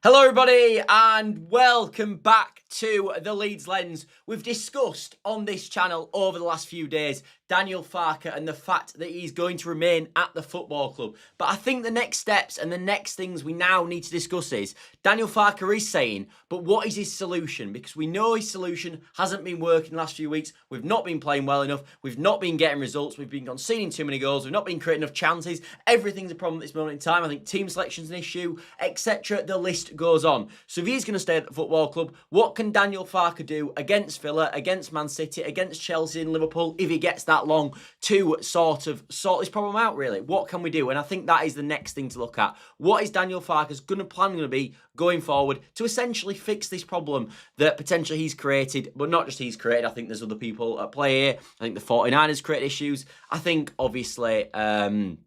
Hello everybody and welcome back to the Leeds Lens. We've discussed on this channel over the last few days Daniel Farke and the fact that he's going to remain at the football club. But I think the next steps and the next things we now need to discuss is Daniel Farke is saying, but what is his solution? Because we know his solution hasn't been working the last few weeks. We've not been playing well enough. We've not been getting results. We've been conceding too many goals. We've not been creating enough chances. Everything's a problem at this moment in time. I think team selection's an issue, etc. The list goes on. So if he's going to stay at the football club, what can Daniel Farke do against Villa, against Man City, against Chelsea and Liverpool if he gets that long to sort this problem out, really? What can we do? And I think that is the next thing to look at. What is Daniel Farke's plan going to be going forward to essentially fix this problem that potentially he's created, but not just he's created. I think there's other people at play here. I think the 49ers create issues. I think obviously the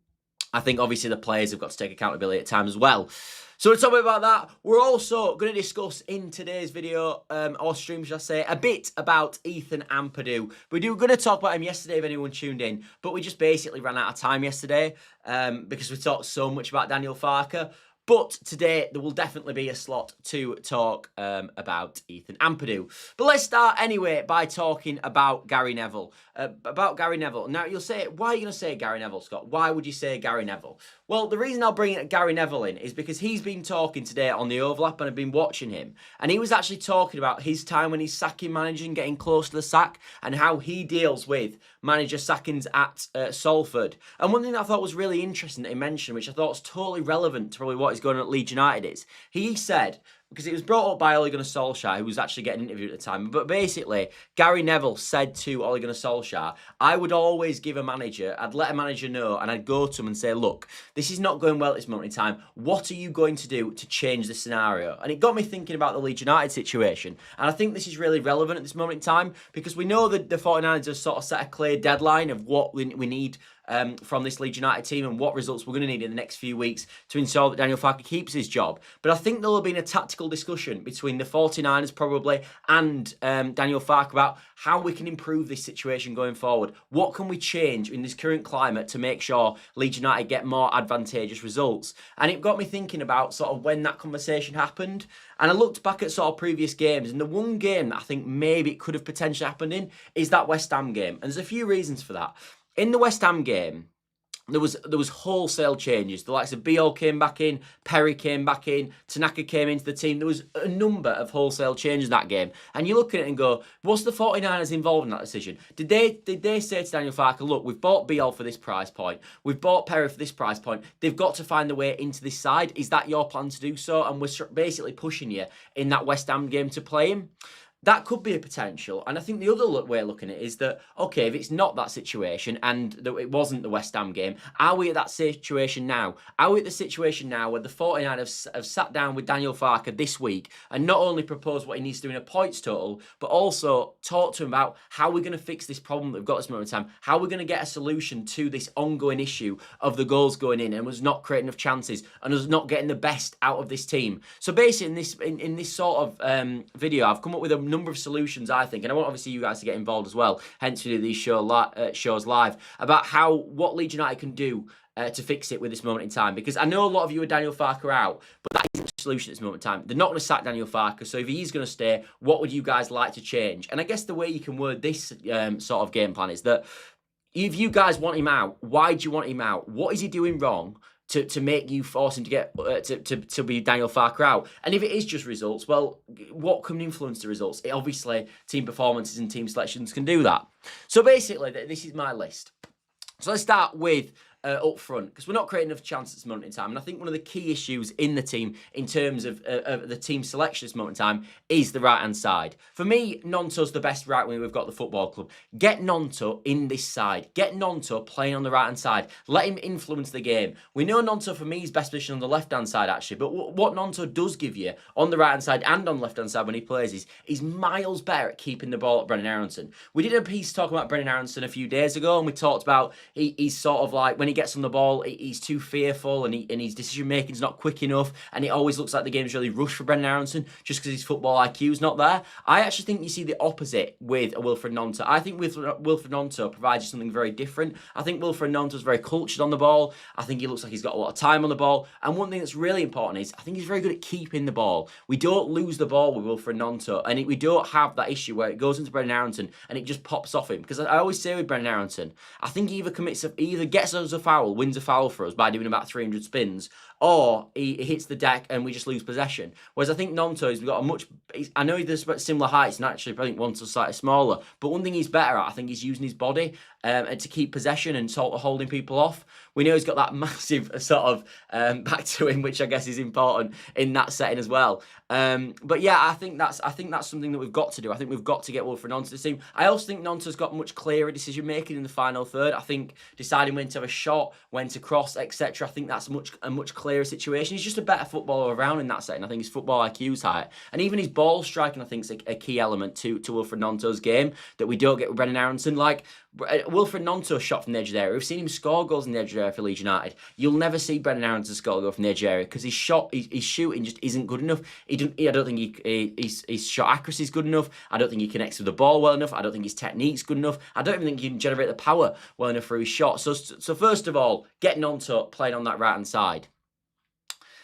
players have got to take accountability at times as well. So to talk about that, we're also going to discuss in today's video, or stream, should I say, a bit about Ethan Ampadu. We're going to talk about him yesterday if anyone tuned in, but we just basically ran out of time yesterday because we talked so much about Daniel Farke. But today, there will definitely be a slot to talk about Ethan Ampadu. But let's start anyway by talking about Gary Neville. Now, you'll say, why are you going to say Gary Neville, Scott? Why would you say Gary Neville? Well, the reason I'll bring Gary Neville in is because he's been talking today on the overlap and I've been watching him. And he was actually talking about his time when he's sacking managers and getting close to the sack and how he deals with manager sackings at Salford. And one thing that I thought was really interesting that he mentioned, which I thought was totally relevant to probably what is going on at Leeds United, is he said, because it was brought up by Ole Gunnar Solskjaer, who was actually getting interviewed at the time. But basically, Gary Neville said to Ole Gunnar Solskjaer, I would always give a manager, I'd let a manager know, and I'd go to him and say, look, this is not going well at this moment in time. What are you going to do to change the scenario? And it got me thinking about the Leeds United situation. And I think this is really relevant at this moment in time, because we know that the 49ers have sort of set a clear deadline of what we need from this Leeds United team and what results we're going to need in the next few weeks to ensure that Daniel Farke keeps his job. But I think there will be a tactical discussion between the 49ers probably and Daniel Farke about how we can improve this situation going forward. What can we change in this current climate to make sure Leeds United get more advantageous results? And it got me thinking about sort of when that conversation happened. And I looked back at sort of previous games, and the one game that I think maybe it could have potentially happened in is that West Ham game. And there's a few reasons for that. In the West Ham game, there was wholesale changes. The likes of Biol came back in, Perry came back in, Tanaka came into the team. There was a number of wholesale changes in that game. And you look at it and go, was the 49ers involved in that decision? Did they say to Daniel Farke, look, we've bought Biol for this price point. We've bought Perry for this price point. They've got to find the way into this side. Is that your plan to do so? And we're basically pushing you in that West Ham game to play him. That could be a potential. And I think the other way of looking at it is that, okay, if it's not that situation and it wasn't the West Ham game, are we at that situation now? Are we at the situation now where the 49ers have sat down with Daniel Farke this week and not only proposed what he needs to do in a points total, but also talk to him about how we're going to fix this problem that we've got at this moment in time, how we're going to get a solution to this ongoing issue of the goals going in and us not creating enough chances and us not getting the best out of this team. So basically in this sort of video, I've come up with a number of solutions, I think, and I want obviously you guys to get involved as well, hence we do these shows live, about what Leeds United can do to fix it with this moment in time, because I know a lot of you are Daniel Farke out, but that isn't the solution at this moment in time. They're not going to sack Daniel Farke, so if he's going to stay, what would you guys like to change? And I guess the way you can word this sort of game plan is that if you guys want him out, why do you want him out? What is he doing wrong to make you force him to get to be Daniel Farke out? And if it is just results, well, what can influence the results? Obviously, team performances and team selections can do that. So basically, this is my list. So let's start with up front, because we're not creating enough chances at this moment in time. And I think one of the key issues in the team, in terms of the team selection at this moment in time, is the right-hand side. For me, Gnonto's the best right wing we've got at the football club. Get Gnonto in this side. Get Gnonto playing on the right-hand side. Let him influence the game. We know Gnonto, for me, is best position on the left-hand side, actually. But what Gnonto does give you on the right-hand side and on the left-hand side when he plays is miles better at keeping the ball at Brennan Aronson. We did a piece talking about Brennan Aronson a few days ago, and we talked about he's sort of like, when when he gets on the ball, he's too fearful, and his decision making is not quick enough, and it always looks like the game's really rushed for Brendan Aronson just because his football IQ's not there. I actually think you see the opposite with a Wilfred Gnonto. I think Wilfred Gnonto provides you something very different. I think Wilfred Gnonto's very cultured on the ball. I think he looks like he's got a lot of time on the ball. And one thing that's really important is I think he's very good at keeping the ball. We don't lose the ball with Wilfred Gnonto, and we don't have that issue where it goes into Brendan Aronson and it just pops off him. Because I always say with Brendan Aronson, I think he either gets us a foul, wins a foul for us by doing about 300 spins, or he hits the deck and we just lose possession. Whereas I think Gnonto, we've got a much... I know he's similar heights, and actually I think one's slightly smaller, but one thing he's better at, I think he's using his body and to keep possession and sort of holding people off. We know he's got that massive sort of back to him, which I guess is important in that setting as well. But yeah, I think that's something that we've got to do. I think we've got to get Wilfred Gnonto to the team. I also think Gnonto's got much clearer decision making in the final third. I think deciding when to have a shot, when to cross, etc. I think that's a much clearer situation. He's just a better footballer around in that setting. I think his football IQ's high, and even his ball striking, I think, is a key element to Wilfred Gnonto's game that we don't get with Brendan Aronson. Like Wilfred Gnonto shot from the edge of the area. We've seen him score goals in the edge of the area for Leeds United. You'll never see Brendan Aronson score a goal from the edge of the area because his shooting just isn't good enough. I don't think his shot accuracy is good enough. I don't think he connects with the ball well enough. I don't think his technique's good enough. I don't even think he can generate the power well enough for his shot. So first of all, get Gnonto playing on that right-hand side.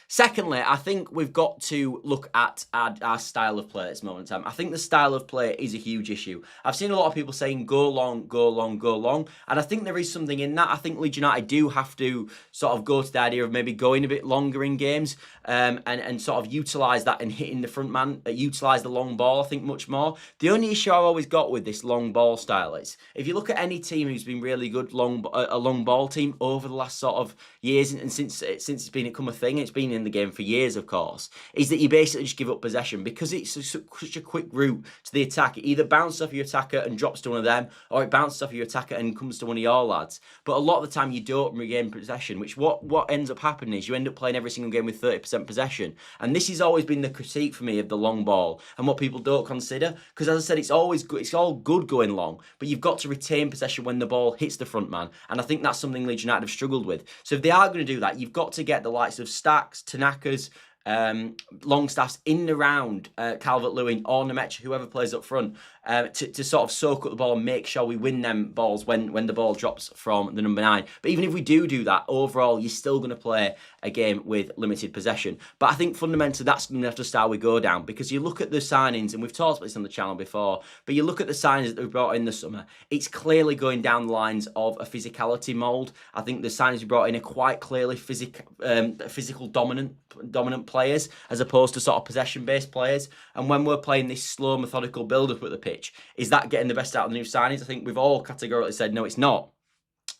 Secondly, I think we've got to look at our style of play at this moment in time. I think the style of play is a huge issue. I've seen a lot of people saying go long, go long, go long, and I think there is something in that. I think Leeds United do have to sort of go to the idea of maybe going a bit longer in games and sort of utilise that and hitting the front man, utilise the long ball, I think, much more. The only issue I've always got with this long ball style is, if you look at any team who's been really good, a long ball team over the last sort of years, and since it's become a thing, it's been in the game for years, of course, is that you basically just give up possession because it's such a quick route to the attack. It either bounces off your attacker and drops to one of them, or it bounces off your attacker and comes to one of your lads. But a lot of the time you don't regain possession, which what ends up happening is you end up playing every single game with 30% possession. And this has always been the critique for me of the long ball and what people don't consider, because as I said, it's always good, it's all good going long, but you've got to retain possession when the ball hits the front man. And I think that's something Leeds United have struggled with. So if they are going to do that, you've got to get the likes of Stacks, Tanaka's, Longstaff's in and around Calvert-Lewin or Nemecha, whoever plays up front, to sort of soak up the ball and make sure we win them balls when the ball drops from the number 9. But even if we do that, overall, you're still going to play a game with limited possession. But I think fundamentally that's going to have to start we go down, because you look at the signings, and we've talked about this on the channel before, but you look at the signings that we brought in this summer, it's clearly going down the lines of a physicality mould. I think the signings we brought in are quite clearly physical dominant players, as opposed to sort of possession-based players. And when we're playing this slow, methodical build-up at the pitch, is that getting the best out of the new signings? I think we've all categorically said, no, it's not.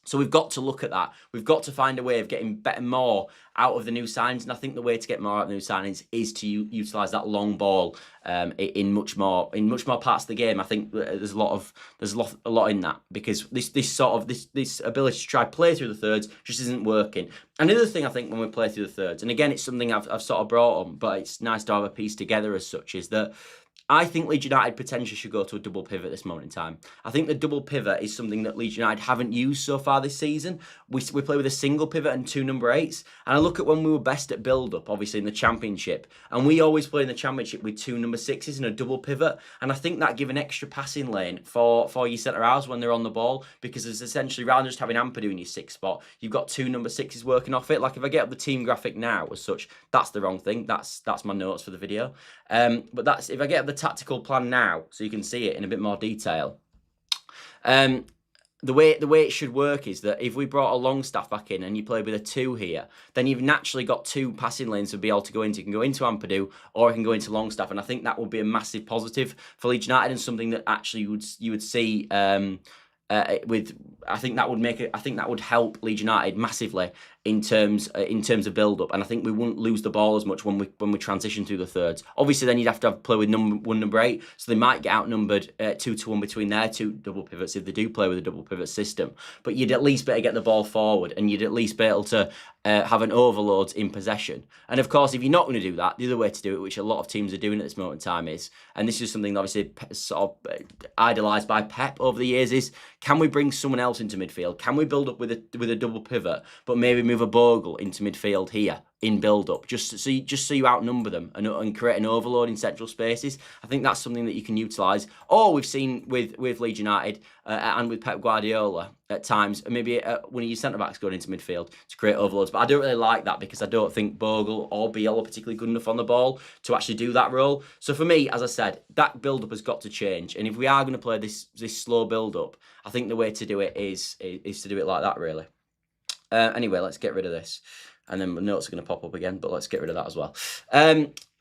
So we've got to look at that. We've got to find a way of getting more out of the new signings, and I think the way to get more out of the new signings is to utilise that long ball in much more parts of the game. I think there's a lot in that, because this ability to try play through the thirds just isn't working. Another thing I think when we play through the thirds, and again it's something I've sort of brought on, but it's nice to have a piece together as such, is that I think Leeds United potentially should go to a double pivot at this moment in time. I think the double pivot is something that Leeds United haven't used so far this season. We play with a single pivot and 2 number 8s. And I look at when we were best at build-up, obviously in the Championship, and we always play in the Championship with 2 number 6s and a double pivot. And I think that give an extra passing lane for your centre-halves when they're on the ball, because it's essentially, rather than just having Ampadu in your 6th spot, you've got 2 number 6s working off it. Like if I get up the team graphic now as such, that's the wrong thing. That's my notes for the video. But that's if I get up the tactical plan now, so you can see it in a bit more detail. The way it should work is that if we brought a Longstaff back in and you play with a 2 here, then you've naturally got 2 passing lanes to be able to go into. You can go into Ampadu or you can go into Longstaff, and I think that would be a massive positive for Leeds United, and something that actually you would see I think that would help Leeds United massively in terms of build up, and I think we wouldn't lose the ball as much when we transition through the thirds. Obviously, then you'd have to play with number 8, so they might get outnumbered 2-1 between their 2 double pivots if they do play with a double pivot system. But you'd at least better get the ball forward, and you'd at least be able to have an overload in possession. And of course, if you're not going to do that, the other way to do it, which a lot of teams are doing at this moment in time, is, and this is something that obviously sort of idolised by Pep over the years, is can we bring someone else into midfield? Can we build up with a double pivot, but maybe move a Bogle into midfield here in build-up, just so you outnumber them and create an overload in central spaces? I think that's something that you can utilise. Or we've seen with Leeds United and with Pep Guardiola at times, maybe one of your centre-backs going into midfield to create overloads. But I don't really like that, because I don't think Bogle or Biel are particularly good enough on the ball to actually do that role. So for me, as I said, that build-up has got to change. And if we are going to play this slow build-up, I think the way to do it is to do it like that, really. Anyway, let's get rid of this. And then my notes are going to pop up again, but let's get rid of that as well.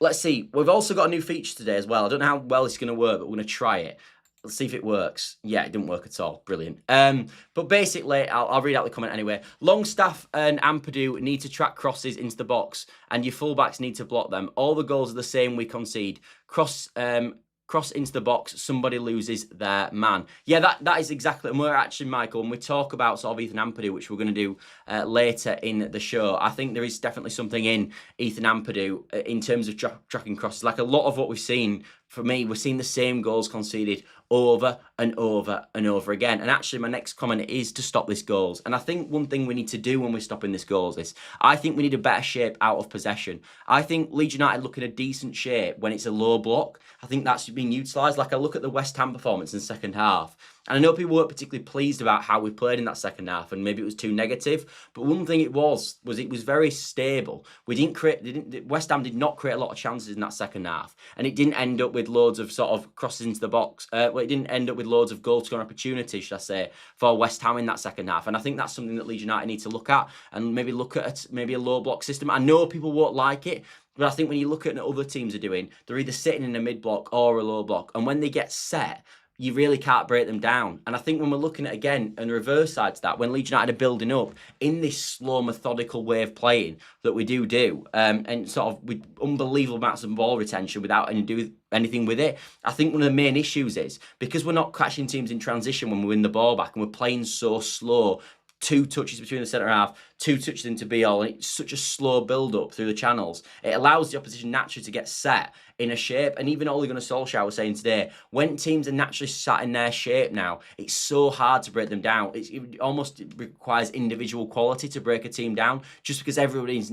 Let's see. We've also got a new feature today as well. I don't know how well it's going to work, but we're going to try it. Let's see if it works. Yeah, it didn't work at all. Brilliant. But basically, I'll read out the comment anyway. Longstaff and Ampadu need to track crosses into the box, and your fullbacks need to block them. All the goals are the same we concede. Cross into the box, somebody loses their man. Yeah, that is exactly, and we're actually, Michael, when we talk about sort of Ethan Ampadu, which we're going to do later in the show, I think there is definitely something in Ethan Ampadu in terms of tracking crosses. Like a lot of what we've seen, for me, we're seeing the same goals conceded over and over and over again. And actually, my next comment is to stop this goals. And I think one thing we need to do when we're stopping this goals is, I think we need a better shape out of possession. I think Leeds United look in a decent shape when it's a low block. I think that's being utilised. Like I look at the West Ham performance in the second half, and I know people weren't particularly pleased about how we played in that second half, and maybe it was too negative. But one thing it was very stable. West Ham did not create a lot of chances in that second half, and it didn't end up with loads of sort of crosses into the box. It didn't end up with loads of goal scoring opportunities, should I say, for West Ham in that second half. And I think that's something that Leeds United need to look at, and maybe look at maybe a low block system. I know people won't like it, but I think when you look at what other teams are doing, they're either sitting in a mid block or a low block, and when they get set, you really can't break them down. And I think when we're looking at, again, on the reverse side to that, when Leeds United are building up in this slow, methodical way of playing that we do, and sort of with unbelievable amounts of ball retention without anything with it, I think one of the main issues is, because we're not catching teams in transition when we win the ball back, and we're playing so slow, 2 touches between the centre half, 2 touches into Biel, and it's such a slow build-up through the channels. It allows the opposition naturally to get set in a shape. And even Ole Gunnar Solskjaer was saying today, when teams are naturally sat in their shape now, it's so hard to break them down. It almost requires individual quality to break a team down, just because everyone's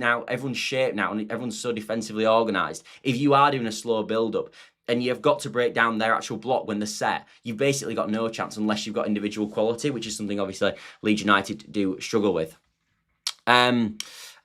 shaped now, and everyone's so defensively organised. If you are doing a slow build-up, and you've got to break down their actual block when they're set, you've basically got no chance unless you've got individual quality, which is something obviously Leeds United do struggle with.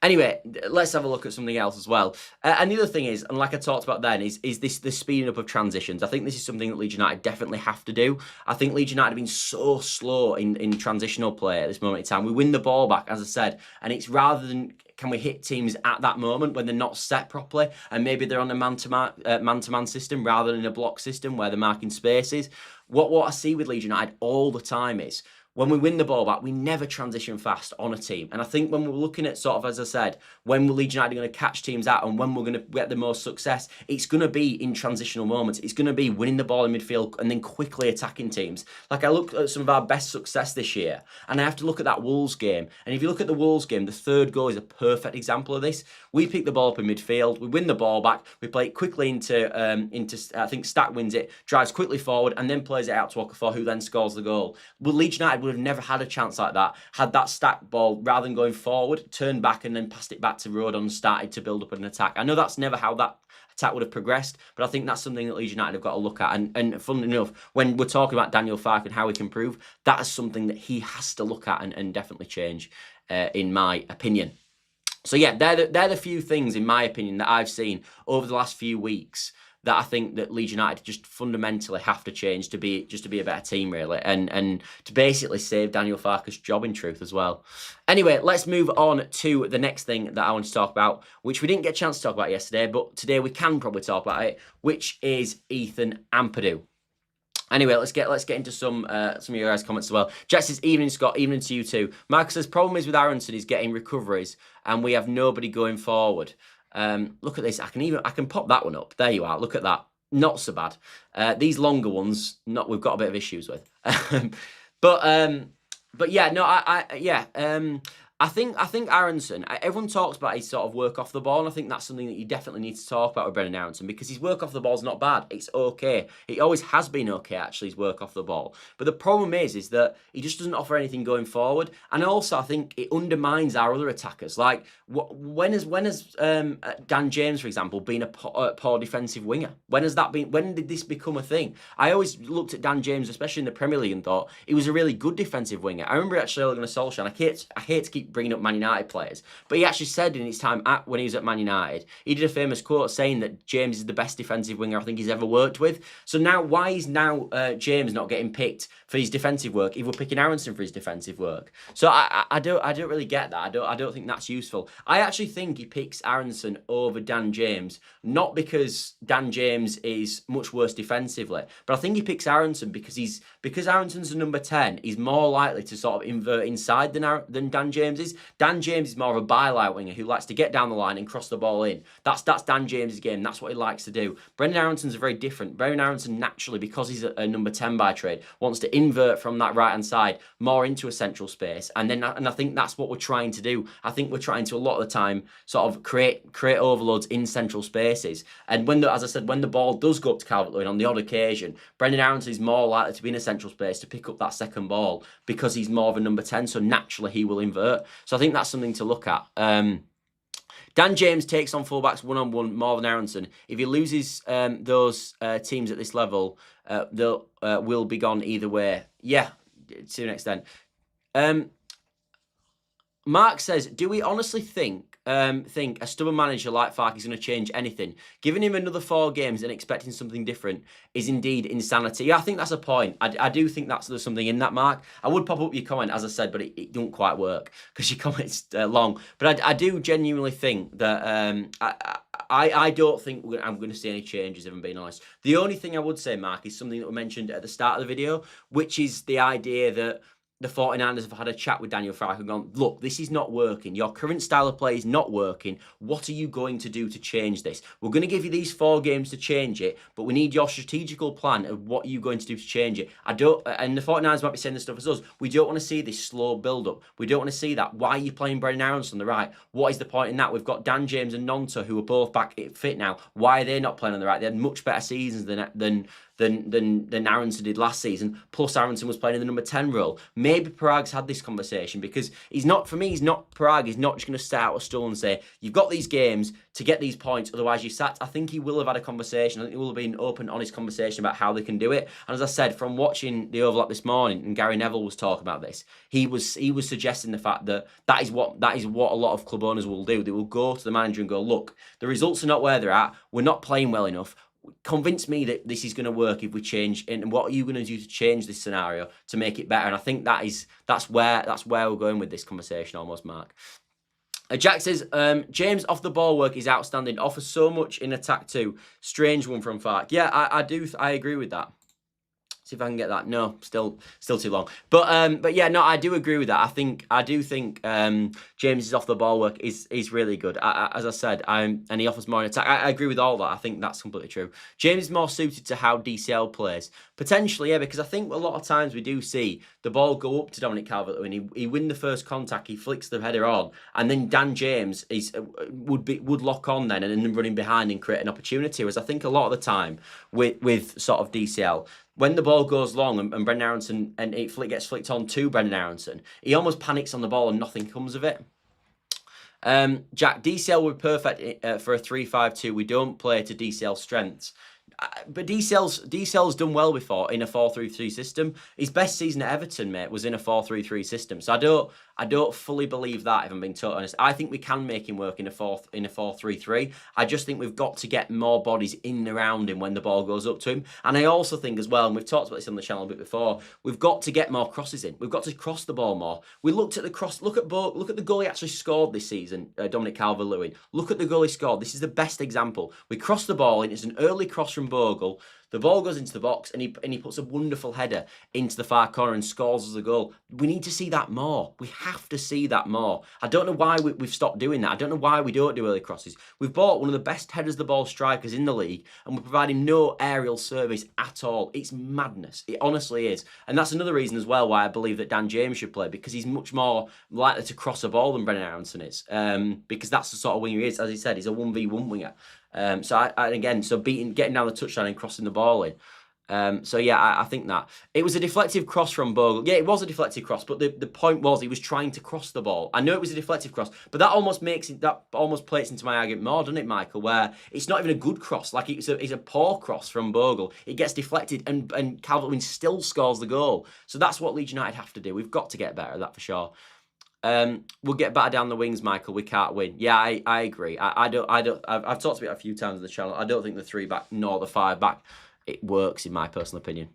Anyway, let's have a look at something else as well. And the other thing is, and like I talked about then, is the speeding up of transitions. I think this is something that Leeds United definitely have to do. I think Leeds United have been so slow in transitional play at this moment in time. We win the ball back, as I said, and it's rather than can we hit teams at that moment when they're not set properly, and maybe they're on a man-to-man system rather than a block system where they're marking spaces. What I see with Leeds United all the time is, when we win the ball back, we never transition fast on a team. And I think when we're looking at sort of, as I said, when Leeds United are going to catch teams out and when we're going to get the most success, it's going to be in transitional moments. It's going to be winning the ball in midfield and then quickly attacking teams. Like I look at some of our best success this year, and I have to look at that Wolves game. And if you look at the Wolves game, the third goal is a perfect example of this. We pick the ball up in midfield, we win the ball back, we play it quickly into I think Stack wins it, drives quickly forward, and then plays it out to Okafor, who then scores the goal. Well, Leeds United would have never had a chance like that had that Stack ball, rather than going forward, turned back and then passed it back to Rodon and started to build up an attack. I know that's never how that attack would have progressed, but I think that's something that Leeds United have got to look at. And funnily enough, when we're talking about Daniel Farke and how he can improve, that is something that he has to look at and definitely change, in my opinion. So yeah, they're the few things, in my opinion, that I've seen over the last few weeks that I think that Leeds United just fundamentally have to change to be a better team, really, and to basically save Daniel Farke's job, in truth, as well. Anyway, let's move on to the next thing that I want to talk about, which we didn't get a chance to talk about yesterday, but today we can probably talk about it, which is Ethan Ampadu. Anyway, let's get into some of your guys' comments as well. Jack says, evening, Scott, evening to you too. Mark says, problem is with Aronson, he's getting recoveries and we have nobody going forward. Look at this. I can pop that one up. There you are. Look at that. Not so bad. These longer ones, we've got a bit of issues with. But yeah, no, I think Aronson, everyone talks about his sort of work off the ball, and I think that's something that you definitely need to talk about with Brendan Aronson, because his work off the ball is not bad. It's okay. It always has been okay, actually, his work off the ball. But the problem is that he just doesn't offer anything going forward, and also I think it undermines our other attackers. Like, when has Dan James, for example, been a poor defensive winger? When did this become a thing? I always looked at Dan James, especially in the Premier League, and thought he was a really good defensive winger. I remember actually looking at Solskjaer, and I hate to keep bringing up Man United players, but he actually said in his time when he was at Man United, he did a famous quote saying that James is the best defensive winger I think he's ever worked with. So now, why is James not getting picked for his defensive work if we're picking Aronson for his defensive work? So I don't really get that. I don't think that's useful. I actually think he picks Aronson over Dan James, not because Dan James is much worse defensively, but I think he picks Aronson because Aronson's a number 10. He's more likely to sort of invert inside than Dan James is. Dan James is more of a byline winger who likes to get down the line and cross the ball in. That's Dan James' game. That's what he likes to do. Brendan Aronson's very different. Brendan Aronson naturally, because he's a number 10 by trade, wants to invert from that right-hand side more into a central space. And I think that's what we're trying to do. I think we're trying to, a lot of the time, sort of create overloads in central spaces. And as I said, when the ball does go up to Calvert-Lewin on the odd occasion, Brendan Aronson is more likely to be in a central space to pick up that second ball because he's more of a number 10, so naturally he will invert. So I think that's something to look at. Dan James takes on fullbacks one-on-one more than Aronson. If he loses those teams at this level, they'll will be gone either way. Yeah, to an extent. Mark says, do we honestly think a stubborn manager like Farke is going to change anything? Giving him another 4 games and expecting something different is indeed insanity. Yeah, I think that's a point. I do think there's something in that, Mark. I would pop up your comment, as I said, but it don't quite work because your comment's long. But I do genuinely think that I don't think I'm going to see any changes, if I'm being honest. The only thing I would say, Mark, is something that we mentioned at the start of the video, which is the idea that the 49ers have had a chat with Daniel Farke and gone, look, this is not working. Your current style of play is not working. What are you going to do to change this? We're going to give you these 4 games to change it, but we need your strategical plan of what you're going to do to change it. And the 49ers might be saying the stuff as us. We don't want to see this slow build-up. We don't want to see that. Why are you playing Brendan Aronson on the right? What is the point in that? We've got Dan James and Nonto, who are both back fit now. Why are they not playing on the right? They had much better seasons than Aronson did last season. Plus, Aronson was playing in the number 10 role. Maybe Parag's had this conversation, because Parag is not just going to set out a stool and say, you've got these games to get these points, otherwise you're sacked. I think he will have had a conversation. I think it will have been an open, honest conversation about how they can do it. And as I said, from watching the overlap this morning, and Gary Neville was talking about this, he was suggesting the fact that that is what a lot of club owners will do. They will go to the manager and go, look, the results are not where they're at. We're not playing well enough. Convince me that this is going to work if we change, and what are you going to do to change this scenario to make it better? And I think that's where we're going with this conversation almost, Mark. Jack says, James off the ball work is outstanding, offers so much in attack too. Strange one from Farke. Yeah, I agree with that. See if I can get that. No, still too long. But yeah, no, I do agree with that. I do think James's off the ball work is really good. As I said, and he offers more in attack. I agree with all that. I think that's completely true. James is more suited to how DCL plays. Potentially, yeah, because I think a lot of times we do see the ball go up to Dominic Calvert-Lewin. He win the first contact, he flicks the header on, and then Dan James would lock on then and then running behind and create an opportunity. Whereas I think a lot of the time with sort of DCL, when the ball goes long and Brendan Aronson and it gets flicked on to Brendan Aronson, he almost panics on the ball and nothing comes of it. Jack, DCL would be perfect for a 3-5-2. We don't play to DCL strengths. But DCL's done well before in a 4-3-3 system. His best season at Everton, mate, was in a 4-3-3 system. So I don't fully believe that, if I'm being totally honest. I think we can make him work in a 4-3-3. I just think we've got to get more bodies in and around him when the ball goes up to him. And I also think as well, and we've talked about this on the channel a bit before, we've got to get more crosses in. We've got to cross the ball more. We looked at the cross. Look at the goal he actually scored this season, Dominic Calvert-Lewin. Look at the goal he scored. This is the best example. We cross the ball in. It's an early cross from Bogle. The ball goes into the box and he puts a wonderful header into the far corner and scores as a goal. We need to see that more. We have to see that more. I don't know why we've stopped doing that. I don't know why we don't do early crosses. We've bought one of the best headers the ball strikers in the league and we're providing no aerial service at all. It's madness. It honestly is. And that's another reason as well why I believe that Dan James should play, because he's much more likely to cross a ball than Brennan Aronson is. Because that's the sort of winger he is. As he said, he's a 1v1 winger. So getting down the touchline and crossing the ball in. I think that it was a deflective cross from Bogle. Yeah, it was a deflective cross, but the point was he was trying to cross the ball. I know it was a deflective cross, but that almost plays into my argument more, doesn't it, Michael? Where it's not even a good cross, like it's a poor cross from Bogle. It gets deflected, and Calvert-Lewin still scores the goal. So that's what Leeds United have to do. We've got to get better at that for sure. We'll get better down the wings, Michael. We can't win. Yeah, I agree. I've talked about it a few times on the channel. I don't think the 3-back nor the 5-back it works, in my personal opinion.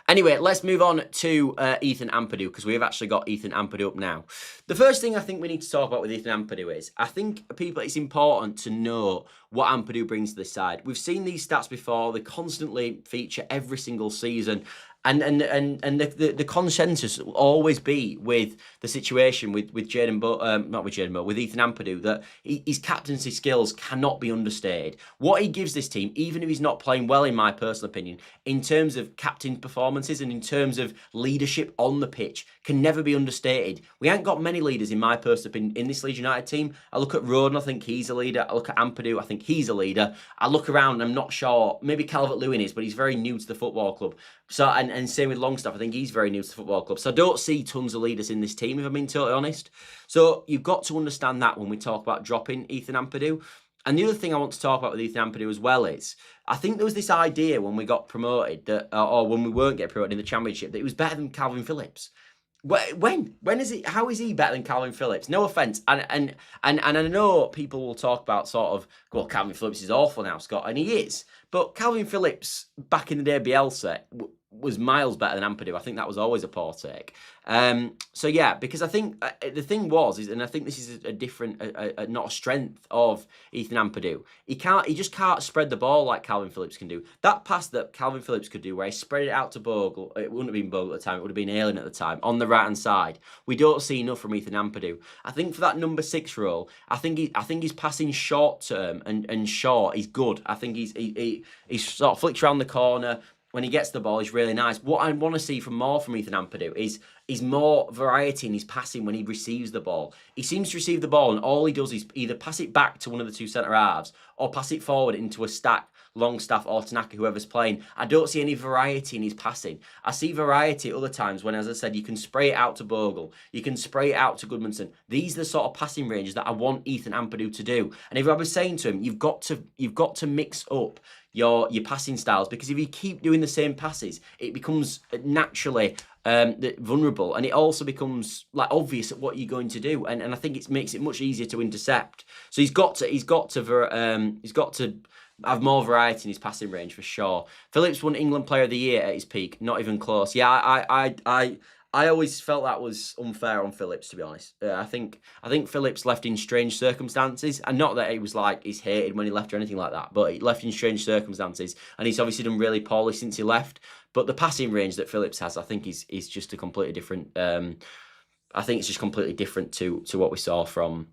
Anyway, let's move on to Ethan Ampadu, because we have actually got Ethan Ampadu up now. The first thing I think we need to talk about with Ethan Ampadu is, I think it's important to know what Ampadu brings to this side. We've seen these stats before. They constantly feature every single season. And the consensus will always be with the situation with Ethan Ampadu, that his captaincy skills cannot be understated. What he gives this team, even if he's not playing well, in my personal opinion, in terms of captain performances and in terms of leadership on the pitch, can never be understated. We ain't got many leaders, in my personal opinion, in this Leeds United team. I look at Roden, I think he's a leader. I look at Ampadu, I think he's a leader. I look around, I'm not sure. Maybe Calvert-Lewin is, but he's very new to the football club. So, and same with Longstaff, I think he's very new to the football club. So I don't see tons of leaders in this team, if I'm being totally honest. So you've got to understand that when we talk about dropping Ethan Ampadu. And the other thing I want to talk about with Ethan Ampadu as well is, I think there was this idea when we got promoted, that, or when we weren't getting promoted in the Championship, that he was better than Calvin Phillips. When is it? How is he better than Calvin Phillips? No offence, and I know people will talk about sort of, well, Calvin Phillips is awful now, Scott, and he is. But Calvin Phillips, back in the day, Bielsa, was miles better than Ampadu. I think that was always a poor take. So yeah, because I think the thing was, and I think this is a different, not a strength of Ethan Ampadu. He just can't spread the ball like Calvin Phillips can do. That pass that Calvin Phillips could do, where he spread it out to Bogle, it wouldn't have been Bogle at the time, it would have been Elland at the time, on the right hand side. We don't see enough from Ethan Ampadu. I think for that number 6 role, I think he's passing short term and short. He's good. I think he's sort of flicks around the corner. When he gets the ball, he's really nice. What I want to see more from Ethan Ampadu is more variety in his passing when he receives the ball. He seems to receive the ball, and all he does is either pass it back to one of the 2 centre-halves or pass it forward into a stack, Longstaff or Tanaka, whoever's playing. I don't see any variety in his passing. I see variety at other times when, as I said, you can spray it out to Bogle, you can spray it out to Goodmanson. These are the sort of passing ranges that I want Ethan Ampadu to do. And if I was saying to him, you've got to mix up your passing styles, because if you keep doing the same passes, it becomes naturally vulnerable, and it also becomes like obvious at what you're going to do, and I think it makes it much easier to intercept. So he's got to have more variety in his passing range for sure. Phillips won England Player of the Year at his peak, not even close. Yeah, I always felt that was unfair on Phillips, to be honest. I think Phillips left in strange circumstances, and not that he was like he's hated when he left or anything like that, but he left in strange circumstances, and he's obviously done really poorly since he left. But the passing range that Phillips has, I think, is just a completely different. I think it's just completely different to what we saw from.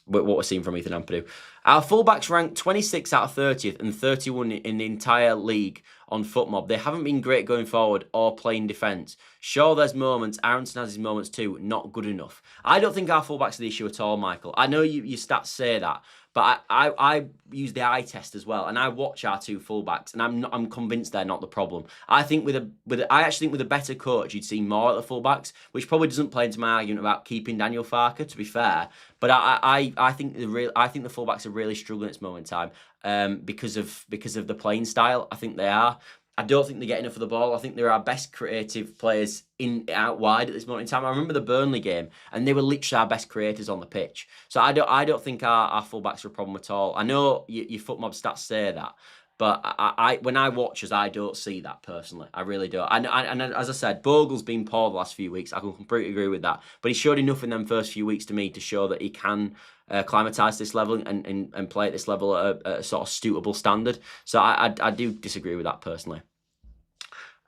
What we're seeing from Ethan Ampadu. Our fullbacks ranked 26 out of 30th and 31 in the entire league on FootMob. They haven't been great going forward or playing defence. Sure, there's moments. Aronson has his moments too. Not good enough. I don't think our fullbacks are the issue at all, Michael. I know your stats say that, but I use the eye test as well, and I watch our 2 fullbacks, and I'm convinced they're not the problem. I actually think with a better coach, you'd see more at the fullbacks, which probably doesn't play into my argument about keeping Daniel Farke, to be fair. But I think the fullbacks are really struggling at this moment in time because of the playing style. I think they are. I don't think they get enough of the ball. I think they're our best creative players out wide at this moment in time. I remember the Burnley game, and they were literally our best creators on the pitch. So I don't think our fullbacks are a problem at all. I know your FootMob stats say that, but when I watch us, I don't see that personally. I really don't. And as I said, Bogle's been poor the last few weeks. I can completely agree with that. But he showed enough in them first few weeks to me to show that he can acclimatise this level and play at this level at a sort of suitable standard. So I do disagree with that personally.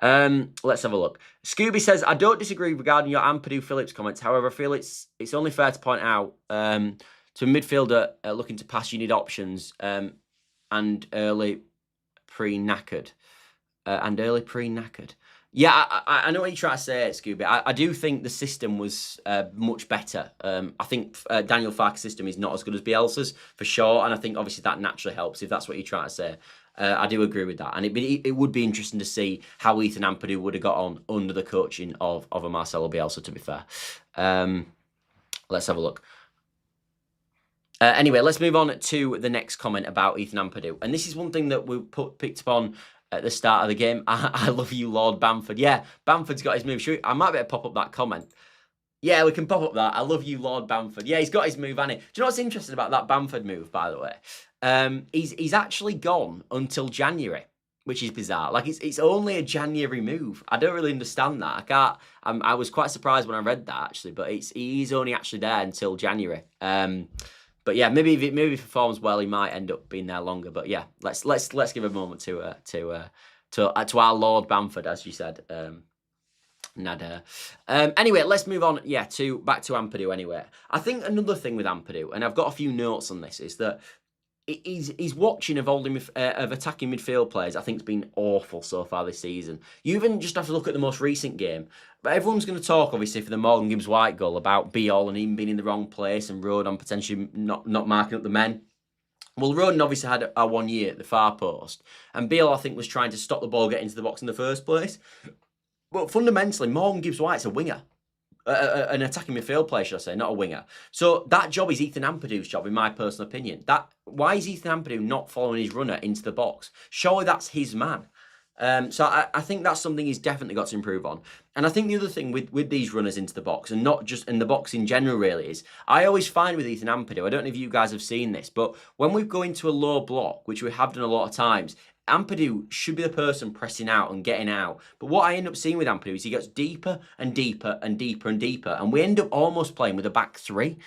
Let's have a look. Scooby says, I don't disagree regarding your Ampadu Phillips comments. However, I feel it's only fair to point out to a midfielder looking to pass, you need options and early pre-knackered. Yeah, I know what you're trying to say, Scooby. I do think the system was much better. I think Daniel Farke's system is not as good as Bielsa's, for sure. And I think, obviously, that naturally helps, if that's what you're trying to say. I do agree with that. And it would be interesting to see how Ethan Ampadu would have got on under the coaching of a Marcelo Bielsa, to be fair. Let's have a look. Anyway, let's move on to the next comment about Ethan Ampadu. And this is one thing that we picked up on at the start of the game. I love you, Lord Bamford. Yeah, Bamford's got his move. I might be able to pop up that comment. Yeah, we can pop up that. I love you, Lord Bamford. Yeah, he's got his move, hasn't he? Do you know what's interesting about that Bamford move, by the way? He's actually gone until January, which is bizarre. Like, it's only a January move. I don't really understand that. I was quite surprised when I read that, actually, but he's only actually there until January. But yeah, maybe if he performs well, he might end up being there longer. But yeah, let's give a moment to our Lord Bamford, as you said. Nada. Anyway, let's move on. Yeah, back to Ampadu. Anyway, I think another thing with Ampadu, and I've got a few notes on this, is that he's watching of attacking midfield players. I think it's been awful so far this season. You even just have to look at the most recent game. But everyone's going to talk, obviously, for the Morgan Gibbs-White goal about Be-All and him being in the wrong place and Rodon potentially not marking up the men. Well, Rodon obviously had a 1 year at the far post, and Be-All, I think, was trying to stop the ball getting into the box in the first place. But fundamentally, Morgan Gibbs-White's a winger. An attacking midfield player, should I say, not a winger. So that job is Ethan Ampadu's job, in my personal opinion. Why is Ethan Ampadu not following his runner into the box? Surely that's his man. So I think that's something he's definitely got to improve on. And I think the other thing with these runners into the box, and not just in the box in general really, is I always find with Ethan Ampadu, I don't know if you guys have seen this, but when we go into a low block, which we have done a lot of times, Ampadu should be the person pressing out and getting out. But what I end up seeing with Ampadu is he gets deeper and deeper and deeper and deeper. And we end up almost playing with a back three.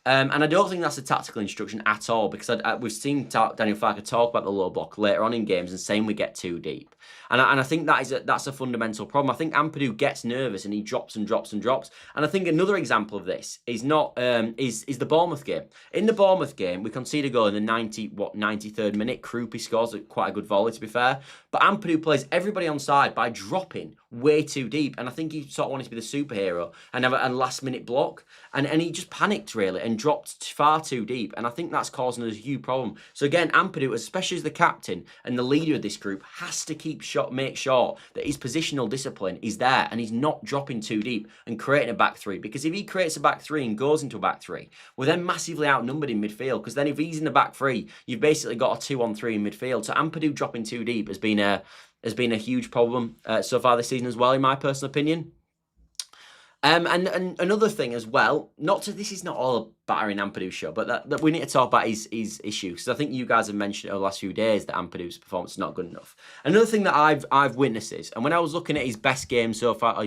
And I don't think that's a tactical instruction at all, because we've seen Daniel Farke talk about the low block later on in games and saying we get too deep. And I think that's a fundamental problem. I think Ampadu gets nervous and he drops and drops and drops. And I think another example of this is the Bournemouth game. In the Bournemouth game, we concede a goal in the 93rd minute. Krupi scores quite a good volley, to be fair. But Ampadu plays everybody on side by dropping way too deep. And I think he sort of wanted to be the superhero and have a last-minute block. And he just panicked, really, and dropped far too deep. And I think that's causing us a huge problem. So again, Ampadu, especially as the captain and the leader of this group, has to make sure that his positional discipline is there and he's not dropping too deep and creating a back three. Because if he creates a back three and goes into a back three, we're then massively outnumbered in midfield. Because then if he's in the back three, you've basically got a 2-on-3 in midfield. So Ampadu dropping too deep has been a huge problem so far this season as well, in my personal opinion. And another thing as well, this is not all a battering Ampadu's show, but that we need to talk about his issue, because I think you guys have mentioned over the last few days that Ampadu's performance is not good enough. Another thing that I've witnessed is, and when I was looking at his best games so far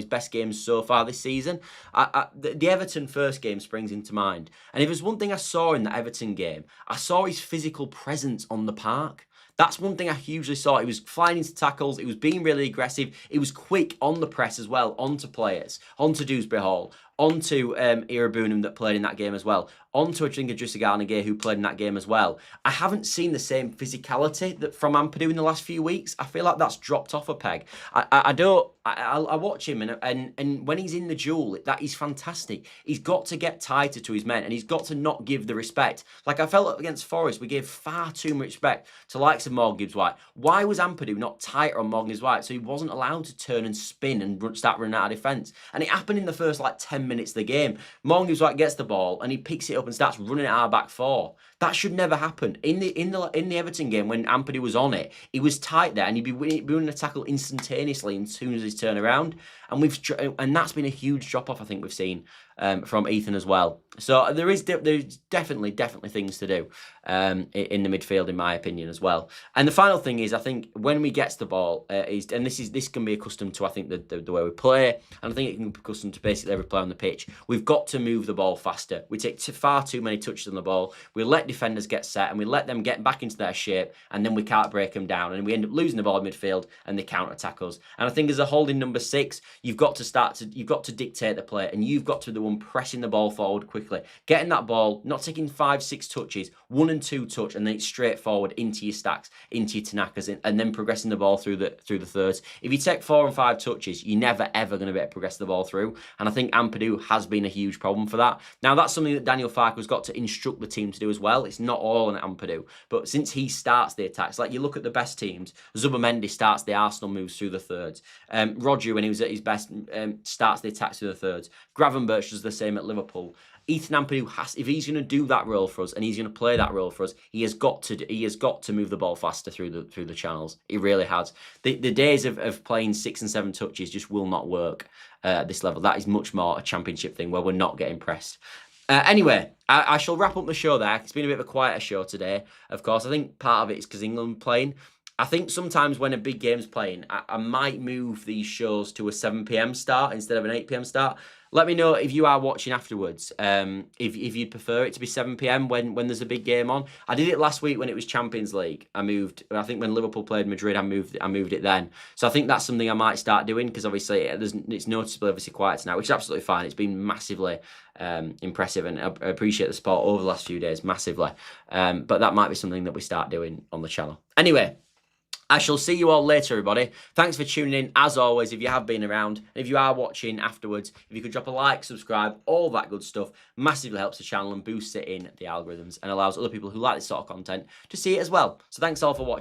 this season, the Everton first game springs into mind. And if there's one thing I saw in the Everton game, I saw his physical presence on the park. That's one thing I hugely saw. He was flying into tackles. He was being really aggressive. He was quick on the press as well, onto players, onto Dewsbury Hall, onto Irabunum that played in that game as well, onto Adringa Drisigarnage who played in that game as well. I haven't seen the same physicality from Ampadu in the last few weeks. I feel like that's dropped off a peg. I watch him and when he's in the duel, that is fantastic. He's got to get tighter to his men and he's got to not give the respect. Like I felt against Forest, we gave far too much respect to the likes of Morgan Gibbs-White. Why was Ampadu not tighter on Morgan Gibbs-White so he wasn't allowed to turn and spin and start running out of defence? And it happened in the first 10 minutes of the game. Morgan Gibbs-White gets the ball and he picks it up up and starts running at our back four. That should never happen. In the Everton game, when Ampadu was on it, he was tight there, and he'd be winning a tackle instantaneously as soon as he's turned around. And that's been a huge drop off, I think, we've seen from Ethan as well. So there's definitely things to do in the midfield, in my opinion, as well. And the final thing is, I think when we get to the ball, this can be accustomed to, I think, the way we play, and I think it can be accustomed to basically every player on the pitch. We've got to move the ball faster. We take far too many touches on the ball. We let defenders get set, and we let them get back into their shape, and then we can't break them down, and we end up losing the ball in midfield, and they counter attack us. And I think as a holding number 6, you've got to dictate the play, and you've got to be the one pressing the ball forward quickly, getting that ball, not taking 5-6 touches, 1 and 2 touch, and then it's straight forward into your stacks, into your Tanakas, and then progressing the ball through the thirds. If you take 4 and 5 touches, you're never ever going to be able to progress the ball through. And I think Ampadu has been a huge problem for that. Now that's something that Daniel Farke has got to instruct the team to do as well. It's not all on Ampadu, but since he starts the attacks, like you look at the best teams, Zubimendi starts the Arsenal moves through the thirds. Rodri, when he was at his best, starts the attacks through the thirds. Gravenberch does the same at Liverpool. Ethan Ampadu if he's going to do that role for us, and he's going to play that role for us, he has got to move the ball faster through the channels. He really has. The days of playing 6 and 7 touches just will not work at this level. That is much more a championship thing where we're not getting pressed. Anyway, I shall wrap up the show there. It's been a bit of a quieter show today, of course. I think part of it is because England are playing. I think sometimes when a big game's playing, I might move these shows to a 7 p.m. start instead of an 8 p.m. start. Let me know if you are watching afterwards, if you'd prefer it to be 7 p.m. when there's a big game on. I did it last week when it was Champions League. I think when Liverpool played Madrid, I moved it then. So I think that's something I might start doing, because obviously it's noticeably obviously quiet now, which is absolutely fine. It's been massively impressive, and I appreciate the support over the last few days massively. But that might be something that we start doing on the channel. Anyway, I shall see you all later, everybody. Thanks for tuning in, as always, if you have been around. And if you are watching afterwards, if you could drop a like, subscribe, all that good stuff, massively helps the channel and boosts it in the algorithms and allows other people who like this sort of content to see it as well. So thanks all for watching.